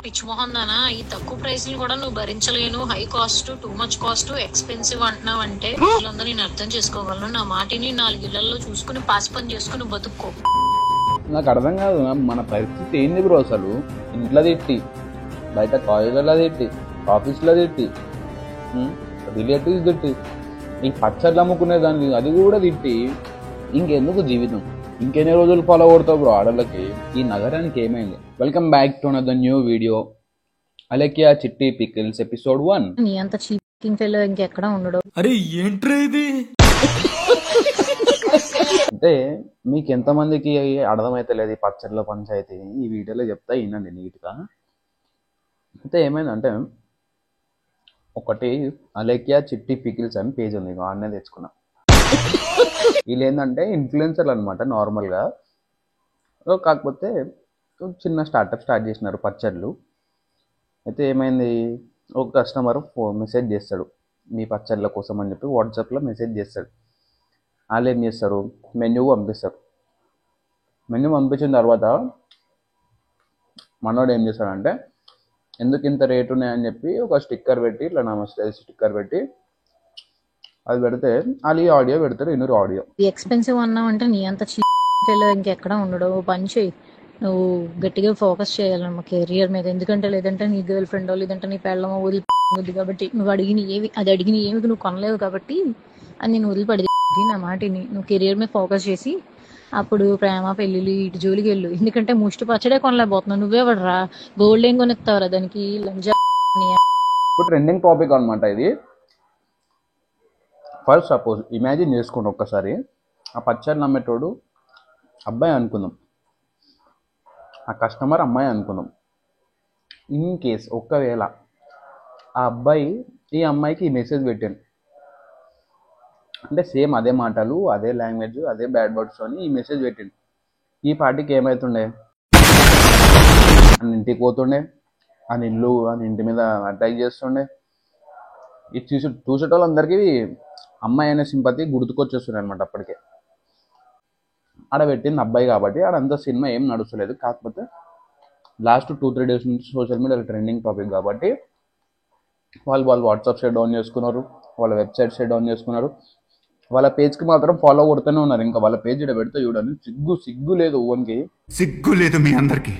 పిచ్చిమోహన్ దానా, ఈ తక్కువ ప్రైస్ కూడా నువ్వు భరించలేను, high cost, too much cost, expensive అంటున్నావు అంటే అందరూ నేను అర్థం చేసుకోగలను. నా మాటిని 4 ఇళ్లలో చూసుకుని పాస్ పని చేసుకుని బతుక్కో. నాకు అర్థం కాదు మన పరిస్థితి ఏంది బ్రో. అసలు ఇంట్లో తిట్టి, బయట కాలేజీలలో తిట్టి, ఆఫీస్లో తిట్టి, రిలేటివ్స్ తిట్టి, ఈ పచ్చళ్ళు అమ్ముకునే దానికి అది కూడా తిట్టి, ఇంకెందుకు జీవితం? ఇంకెన్ని రోజులు ఫాలో కొడతావు బ్రో ఆడళ్ళకి? ఈ నగరానికి ఏమైంది? Welcome back to another new video. Alekhya చిట్టి పికిల్స్ ఎపిసోడ్ 1. నీ అంత చీపింగ్ ఫెలో ఇంకెక్కడ ఉండడు. అరే ఏంట్రా ఇది? అంటే మీకు ఎంతమందికి అర్థమైతే లేదు ఈ పచ్చళ్ళ పంచాయతీ, ఈ వీడియోలో చెప్తా వినండి నీట్గా. అయితే ఏమైందంటే, ఒకటి అలెక్యా చిట్టి పికిల్స్ అని పేజ్ ఉంది, ఆడనే తెచ్చుకున్నా. వీళ్ళు ఏంటంటే ఇన్ఫ్లుయెన్సర్లు అనమాట నార్మల్గా. కాకపోతే చిన్న స్టార్ట్ చేసినారు పచ్చళ్ళు. అయితే ఏమైంది, ఒక కస్టమర్ మెసేజ్ చేస్తాడు మీ పచ్చళ్ళ కోసం అని చెప్పి వాట్సాప్లో మెసేజ్ చేస్తాడు. వాళ్ళు ఏం చేస్తారు, మెన్యూ పంపిస్తారు. మెన్యూ పంపించిన తర్వాత మనోడు ఏం చేస్తాడంటే, ఎందుకు ఇంత రేటు ఉన్నాయని చెప్పి ఒక స్టిక్కర్ పెట్టి, ఇట్లా నమస్తే స్టిక్కర్ పెట్టి అది పెడితే వాళ్ళు ఈ ఆడియో పెడతారు, ఇన్నూరు ఆడియో. ఎక్స్పెన్సివ్ అన్నావు అంటే నీ అంత చీపింగ్ ఫెలో ఇంకెక్కడ ఉండడు. పని చేయి, నువ్వు గట్టిగా ఫోకస్ చేయాలన్నమా కెరియర్ మీద. ఎందుకంటే లేదంటే నీ గర్ల్ ఫ్రెండో లేదంటే నీ పెళ్ళమో వదిలిపోద్ది. కాబట్టి నువ్వు అడిగిన ఏమి నువ్వు కొనలేవు కాబట్టి అది నేను వదిలిపడి నా మాటిని. నువ్వు కెరియర్ మీద ఫోకస్ చేసి అప్పుడు ప్రేమ పెళ్ళిళ్ళు ఇటు జోలికి వెళ్ళు. ఎందుకంటే ముష్టి పచ్చడే కొనలేకపోతున్నావు. నువ్వే పడరా, గోల్డ్ ఏం కొనిస్తావురా దానికి? లంజా. ఇప్పుడు ట్రెండింగ్ టాపిక్ అనమాట ఇది. ఫస్ట్ సపోజ్ ఇమాజిన్ చేసుకోండి ఒక్కసారి, ఆ పచ్చడి నమ్మేటోడు అబ్బాయి అనుకుందాం, ఆ కస్టమర్ అమ్మాయి అనుకుందాం. ఇన్ కేస్ ఒక్కవేళ ఆ అబ్బాయి ఈ అమ్మాయికి ఈ మెసేజ్ పెట్టాను అంటే, సేమ్ అదే మాటలు, అదే లాంగ్వేజ్, అదే బ్యాడ్ వర్డ్స్ అని ఈ మెసేజ్ పెట్టిండు. ఈ పార్టీకి ఏమవుతుండే, అని ఇంటికి పోతుండే, అని ఇంటి మీద అటాక్ చేస్తుండే. ఇది చూసేటోళ్ళందరికీ అమ్మాయి అనే సింపతి గుర్తుకొచ్చేస్తుంది అనమాట. అప్పటికే ఆడ పెట్టింది అబ్బాయి కాబట్టి ఆడంతా సినిమా ఏం నడుస్తలేదు. కాకపోతే లాస్ట్ 2-3 డేస్ నుంచి సోషల్ మీడియాలో ట్రెండింగ్ టాపిక్ కాబట్టి వాళ్ళు వాట్సాప్ షేర్ డౌన్ చేసుకున్నారు, వాళ్ళ వెబ్సైట్ షేర్ డౌన్ చేసుకున్నారు, వాళ్ళ పేజ్కి మాత్రం ఫాలో కొడుతూనే ఉన్నారు. ఇంకా వాళ్ళ పేజ్ ఇక్కడ పెడితే చూడండి, సిగ్గు లేదు ఓన్కి. సిగ్గు లేదు మీ అందరికి.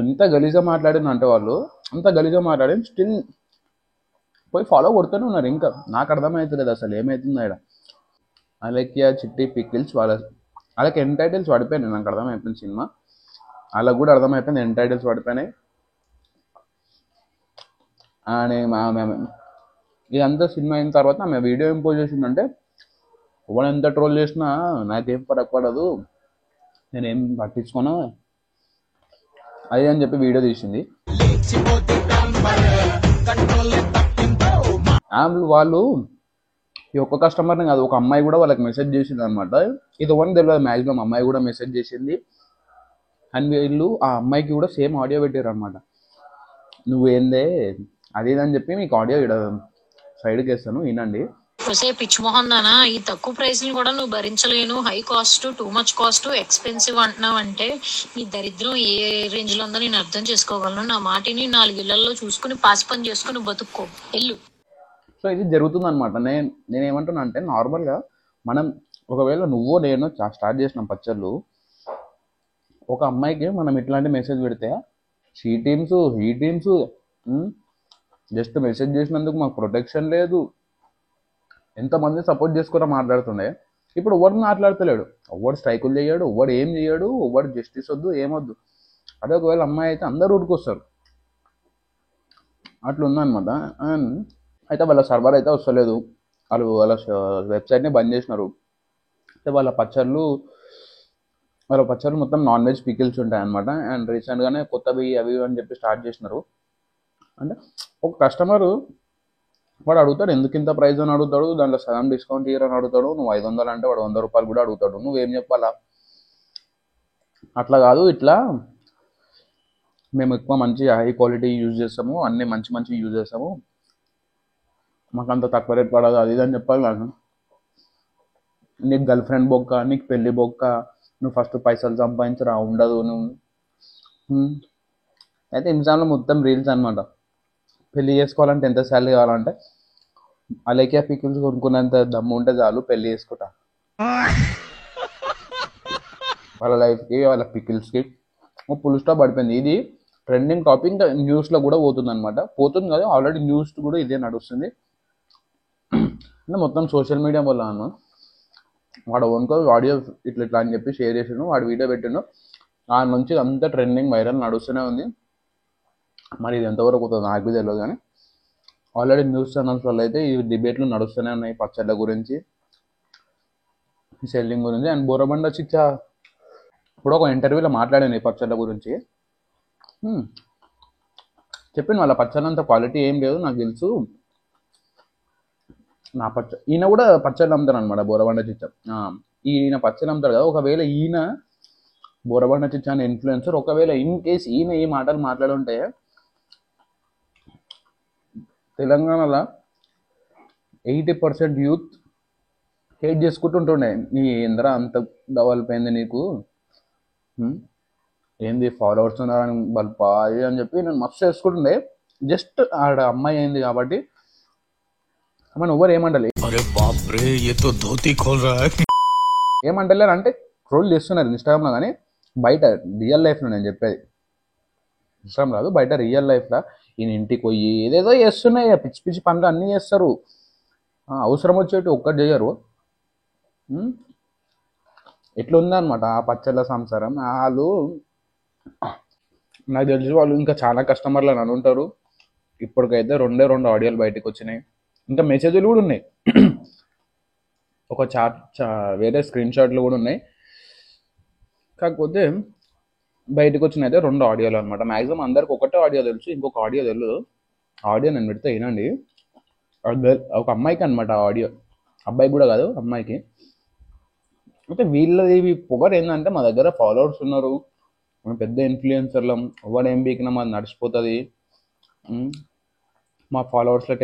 ఎంత గలీజా మాట్లాడింది అంటే, వాళ్ళు అంత గలీజా మాట్లాడి స్టిల్ పోయి ఫాలో కొడుతూనే ఉన్నారు. ఇంకా నాకు అర్థమవుతలేదు అసలు ఏమవుతుందో ఇక్కడ. అలెక్యా చిట్టి పికిల్స్ వాళ్ళకి ఎన్ టైటిల్స్ పడిపోయినాయి. నాకు అర్థమైపోయింది సినిమా, వాళ్ళకి కూడా అర్థమైపోయింది ఎన్ టైటిల్స్ పడిపోయినాయి అని. ఇదంతా సినిమా అయిన తర్వాత ఆమె వీడియో ఏం పోస్ట్ చేసిందంటే, ఎవరు ఎంత ట్రోల్ చేసినా నాకేం ఫరక్ పడదు, నేనేం పట్టించుకోను అది అని చెప్పి వీడియో తీసింది. వాళ్ళు ఈ ఒక్క కస్టమర్ని కాదు, ఒక అమ్మాయి కూడా వాళ్ళకి మెసేజ్ చేసింది అనమాట. ఇది వన్ తెలియదు, మ్యాక్సిమం అమ్మాయి కూడా మెసేజ్ చేసింది. అండ్ వీళ్ళు ఆ అమ్మాయికి కూడా సేమ్ ఆడియో పెట్టారు అనమాట. నువ్వేందే అది అని చెప్పి మీకు ఆడియో ఇక్కడ సైడ్కి వేస్తాను, వినండి. పిచ్చిమోహన్ దానా, ఈ తక్కువ ప్రైస్ కూడా నువ్వు భరించలేను, high cost, too much cost, expensive అంటున్నావు అంటే నీ దరిద్రం ఏ రేంజ్ లో ఉందో నేను అర్థం చేసుకోగలను. నా మాటిని 4 ఇళ్లలో చూసుకుని పాస్ పని చేసుకుని బతుక్కో, వెళ్ళు. సో ఇది జరుగుతుంది అనమాట. నేనేమంటున్నా అంటే, నార్మల్గా మనం ఒకవేళ నువ్వో నేను స్టార్ట్ చేసినాం పచ్చళ్ళు, ఒక అమ్మాయికి మనం ఇట్లాంటి మెసేజ్ పెడితే ఈ టీమ్స్ జస్ట్ మెసేజ్ చేసినందుకు మాకు ప్రొటెక్షన్ లేదు, ఎంతమంది సపోర్ట్ చేసుకుని మాట్లాడుతుండే. ఇప్పుడు ఎవరు మాట్లాడతలేడు, ఎవడు స్ట్రైకులు చేయడు, ఎవడు ఏం చేయడు, ఎవడు జస్టిస్ వద్దు ఏమొద్దు. అదే ఒకవేళ అమ్మాయి అయితే అందరూ ఊరుకొస్తారు. అట్లా ఉందన్నమాట. అయితే వాళ్ళ సర్వర్ అయితే వస్తలేదు, వాళ్ళ వెబ్సైట్ని బంద్ చేసినారు. అయితే వాళ్ళ పచ్చళ్ళు మొత్తం నాన్ వెజ్ పికిల్స్ ఉంటాయి అనమాట. అండ్ రీసెంట్గానే కొత్తవి అవి అని చెప్పి స్టార్ట్ చేసినారు. అంటే ఒక కస్టమరు వాడు అడుగుతాడు, ఎందుకు ఇంత ప్రైస్ అని అడుగుతాడు, దాంట్లో సగం డిస్కౌంట్ ఇయర్ అని అడుగుతాడు. నువ్వు 500 అంటే వాడు 100 రూపాయలు కూడా అడుగుతాడు. నువ్వేం చెప్పాలా? అట్లా కాదు, ఇట్లా మేము ఎక్కువ మంచి హై క్వాలిటీ యూజ్ చేస్తాము, అన్నీ మంచి యూజ్ చేస్తాము, మాకు అంత తక్కువ రేట్ పడదు అది ఇది అని చెప్పాలి. నాకు నీకు గర్ల్ ఫ్రెండ్ బొక్క, నీకు పెళ్ళి బొక్క, నువ్వు ఫస్ట్ పైసలు సంపాదించరా ఉండదు నువ్వు. అయితే ఇన్స్టాలో మొత్తం రీల్స్ అనమాట. పెళ్ళి చేసుకోవాలంటే ఎంత శాలరీ కావాలంటే అలాగే పికిల్స్ కొనుక్కున్నంత దమ్ము ఉంటే చాలు పెళ్ళి చేసుకుంటా. వాళ్ళ లైఫ్కి వాళ్ళ పికిల్స్కి ఫుల్ స్టాప్ పడిపోయింది. ఇది ట్రెండింగ్ టాపిక్ న్యూస్లో కూడా పోతుంది అనమాట. పోతుంది కదా, ఆల్రెడీ న్యూస్ కూడా ఇదే నడుస్తుంది. అంటే మొత్తం సోషల్ మీడియా వల్ల అన్న వాడు ఓన్కో ఆడియో ఇట్లా ఇట్లా అని చెప్పి షేర్ చేసిండు, వాడు వీడియో పెట్టిండు, దాని నుంచి అంతా ట్రెండింగ్ వైరల్ నడుస్తూనే ఉంది. మరి ఇది ఎంతవరకు అవుతుంది నాకు తెలియదు, కానీ ఆల్రెడీ న్యూస్ ఛానల్స్ వల్ల అయితే ఈ డిబేట్లు నడుస్తూనే ఉన్నాయి పచ్చళ్ళ గురించి, సెల్లింగ్ గురించి. అండ్ బోరబండ చిచ్చా ఇప్పుడు ఒక ఇంటర్వ్యూలో మాట్లాడాను ఈ పచ్చళ్ళ గురించి. చెప్పింది వాళ్ళ పచ్చళ్ళంత క్వాలిటీ ఏం లేదు నాకు తెలుసు, నా ఈయన కూడా పచ్చళ్ళు అమ్ముతారు అనమాట బోరబండ చిచ్చా. ఈయన పచ్చళ్ళు అమ్ముతారు కదా, ఒకవేళ ఈయన బోరబండ చిచ్చా అనే ఇన్ఫ్లుయెన్సర్ ఒకవేళ ఇన్ కేస్ ఈయన ఈ మాటలు మాట్లాడుంటే తెలంగాణలో 80% యూత్ హేట్ చేసుకుంటుంటుండే. నీ ఏంద్రా అంత డెవలప్ అయింది నీకు, ఏంది ఫాలోవర్స్ ఉన్నారని బల్పా అని చెప్పి నేను మస్తు చేసుకుంటుండే. జస్ట్ ఆడ అమ్మాయి అయింది కాబట్టి మన ఎవరు ఏమంటలే, ఏమంటలేరు అంటే ట్రోల్ చేస్తున్నారు ఇన్స్టాగ్రామ్లో. కానీ బయట రియల్ లైఫ్లో నేను చెప్పేది, ఇన్స్టాగ్రామ్ కాదు బయట రియల్ లైఫ్లో ఈయన ఇంటికి పోయి ఏదేదో చేస్తున్నాయి, పిచ్చి పిచ్చి పనులు అన్నీ చేస్తారు, అవసరం వచ్చేటి ఒక్కటి చేయరు. ఎట్లుందనమాట ఆ పచ్చళ్ళ సంసారం. వాళ్ళు నాకు తెలిసి వాళ్ళు ఇంకా చాలా కస్టమర్లు అని ఉంటారు. ఇప్పటికైతే 2 ఆడియోలు బయటకు వచ్చినాయి, ఇంకా మెసేజ్లు కూడా ఉన్నాయి, ఒక వేరే స్క్రీన్ షాట్లు కూడా ఉన్నాయి. కాకపోతే బయటకు వచ్చిన అయితే 2 ఆడియోలు అనమాట. మ్యాక్సిమం అందరికి ఒకటే ఆడియో తెలుసు, ఇంకొక ఆడియో తెలియదు. ఆడియో నేను పెడితే వినండి. ఒక అమ్మాయికి అనమాట ఆడియో, అబ్బాయికి కూడా కాదు అమ్మాయికి. అయితే వీళ్ళది పొగరు ఏంటంటే మా దగ్గర ఫాలోవర్స్ ఉన్నారు, మనం పెద్ద ఇన్ఫ్లుయెన్సర్లం, ఎవడేం బీకినా మాది నడిచిపోతుంది, మా ఫాలోవర్స్లో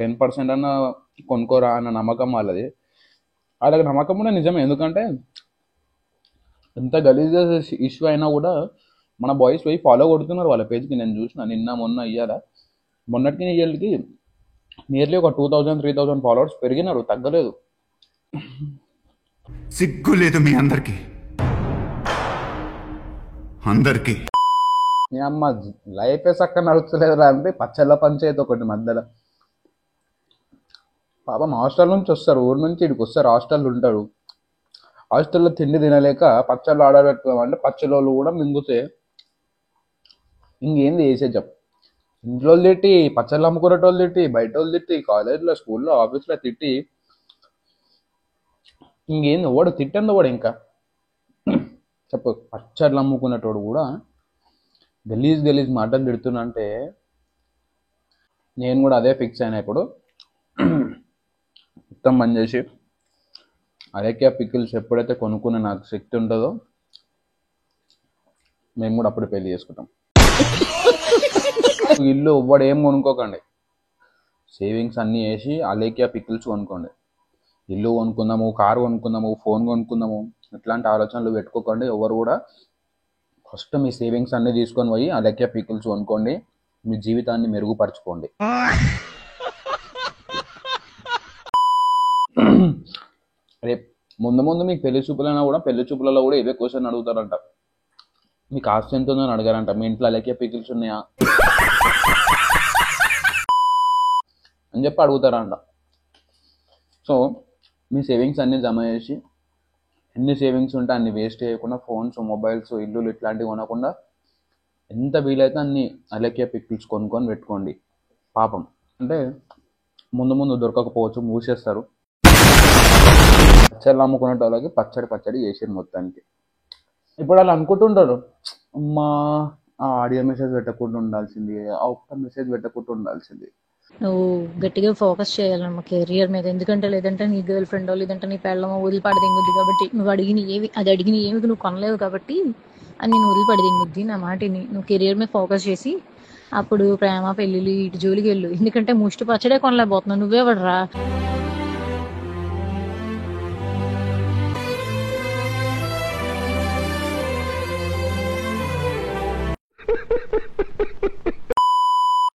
10% అన్న కొనుక్కోరా అన్న నమ్మకం వాళ్ళది. వాళ్ళకి నమ్మకం కూడా నిజమే, ఎందుకంటే ఎంత గలీజ్ ఇష్యూ అయినా కూడా మన బాయ్స్ పోయి ఫాలో కొడుతున్నారు వాళ్ళ పేజ్కి. నేను చూసిన నిన్న మొన్న ఇయ్యాలా మొన్నటికి ఇయ్యాలకి నియర్లీ ఒక 2000-3000 ఫాలోవర్స్ పెరిగినారు, తగ్గలేదు. సిగ్గు లేదు మీ అందరికి అందరికి. మీ అమ్మ లైఫ్ చక్క నడుస్తలేదు అంటే పచ్చళ్ళ పంచాయతీ ఒకటి మధ్యలో. పాపం హాస్టల్ నుంచి వస్తారు, ఊరు నుంచి ఇక్కడికి వస్తారు, హాస్టల్ ఉంటారు, హాస్టల్లో తిండి తినలేక పచ్చళ్ళు ఆర్డర్ పెట్టుకోమంటే పచ్చళ్ళు కూడా మింగుతే ఇంకేంది చేసే చెప్పు. ఇంట్లో తిట్టి, పచ్చళ్ళు అమ్ముకునేటోళ్ళు తిట్టి, బయట వాళ్ళు తిట్టి, కాలేజ్లో స్కూల్లో ఆఫీస్లో తిట్టి, ఇంకేంది వాడు తిట్టండి వాడు ఇంకా చెప్పు. పచ్చళ్ళు అమ్ముకునేటోడు కూడా గలీజ్ మాటలు తిడుతున్నా అంటే నేను కూడా అదే ఫిక్స్ అయినా. ఇప్పుడు మొత్తం బంద్ చేసి అరేకే పికిల్స్ ఎప్పుడైతే కొనుక్కునే నాకు శక్తి ఉంటుందో మేము కూడా అప్పుడు పెళ్లి చేసుకుంటాం. ఇల్లు ఎవ్వడు ఏం కొనుక్కోకండి, సేవింగ్స్ అన్నీ వేసి అలేకియా పికిల్స్ కొనుక్కోండి. ఇల్లు కొనుక్కుందాము, కారు కొనుక్కుందాము, ఫోన్ కొనుక్కుందాము ఇట్లాంటి ఆలోచనలు పెట్టుకోకండి ఎవరు కూడా. ఫస్ట్ మీ సేవింగ్స్ అన్నీ తీసుకొని పోయి అలేకియా పికిల్స్ కొనుక్కోండి, మీ జీవితాన్ని మెరుగుపరచుకోండి. రేపు ముందు మీకు పెళ్లి చూపులైనా కూడా పెళ్లి చూపులలో కూడా ఇవే క్వశ్చన్ అడుగుతారంట. మీకు ఆస్తి ఎంత ఉందని అడగారంట, మీ ఇంట్లో అలేకియా పికిల్స్ ఉన్నాయా అని చెప్పి అడుగుతారంట. సో మీ సేవింగ్స్ అన్నీ జమ చేసి, ఎన్ని సేవింగ్స్ ఉంటే అన్ని వేస్ట్ చేయకుండా ఫోన్స్, మొబైల్స్, ఇల్లులు ఇట్లాంటివి కొనకుండా ఎంత వీలైతే అన్ని అలేకియా పికిల్స్ కొనుక్కొని పెట్టుకోండి. పాపం అంటే ముందు దొరకకపోవచ్చు, మూసేస్తారు. పచ్చళ్ళు అమ్ముకునే వాళ్ళకి పచ్చడి చేసారు మొత్తానికి. ఇప్పుడు వాళ్ళు అనుకుంటుంటారు, అమ్మా ఆ ఆడియో మెసేజ్ పెట్టకుండా ఉండాల్సింది, ఆ ఒక్క మెసేజ్ పెట్టకుండా ఉండాల్సింది. నువ్వు గట్టిగా ఫోకస్ చేయాలి మా కెరియర్ మీద, ఎందుకంటే లేదంటే నీ గర్ల్ ఫ్రెండ్ లేదంటే నీ పెళ్ళమో వదిలిపడదింగుద్ది. కాబట్టి నువ్వు అడిగిన ఏమి నువ్వు కొనలేవు కాబట్టి అది నేను వదిలిపడదింగుద్ది. నా మాటిని నువ్వు కెరియర్ మీద ఫోకస్ చేసి అప్పుడు ప్రేమ పెళ్ళిళ్ళు ఇటు జోలికి వెళ్ళు. ఎందుకంటే ముష్టి పచ్చడే కొనలేకపోతున్నావు, నువ్వే పడరా.